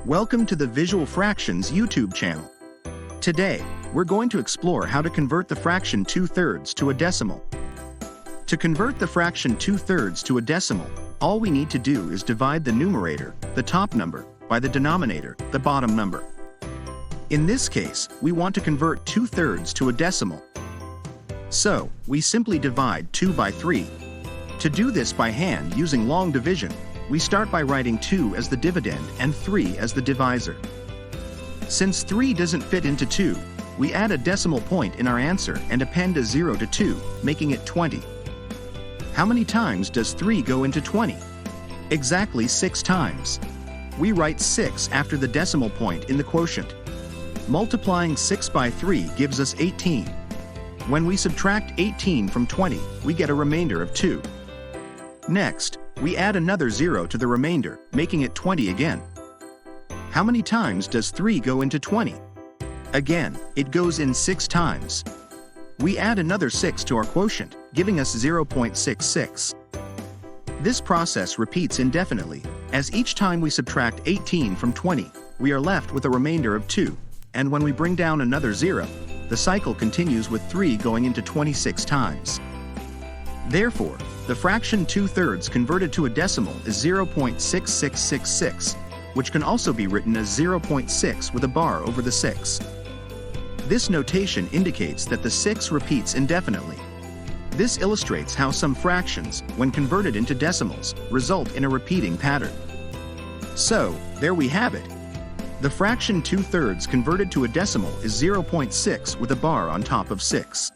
Welcome to the Visual Fractions YouTube channel. Today, we're going to explore how to convert the fraction 2/3 to a decimal. To convert the fraction 2/3 to a decimal, all we need to do is divide the numerator, the top number, by the denominator, the bottom number. In this case, we want to convert 2/3 to a decimal. So, we simply divide 2 by 3. To do this by hand using long division, we start by writing 2 as the dividend and 3 as the divisor. Since 3 doesn't fit into 2, we add a decimal point in our answer and append a 0 to 2, making it 20. How many times does 3 go into 20? Exactly 6 times. We write 6 after the decimal point in the quotient. Multiplying 6 by 3 gives us 18. When we subtract 18 from 20, we get a remainder of 2. Next, we add another 0 to the remainder, making it 20 again. How many times does 3 go into 20? Again, it goes in 6 times. We add another 6 to our quotient, giving us 0.66. This process repeats indefinitely, as each time we subtract 18 from 20, we are left with a remainder of 2, and when we bring down another 0, the cycle continues with 3 going into 26 times. Therefore, the fraction 2/3 converted to a decimal is 0.6666, which can also be written as 0.6 with a bar over the 6. This notation indicates that the 6 repeats indefinitely. This illustrates how some fractions, when converted into decimals, result in a repeating pattern. So, there we have it. The fraction 2/3 converted to a decimal is 0.6 with a bar on top of 6.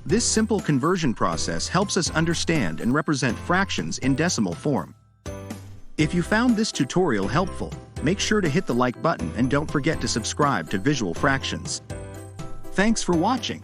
This simple conversion process helps us understand and represent fractions in decimal form. If you found this tutorial helpful, make sure to hit the like button and don't forget to subscribe to Visual Fractions. Thanks for watching.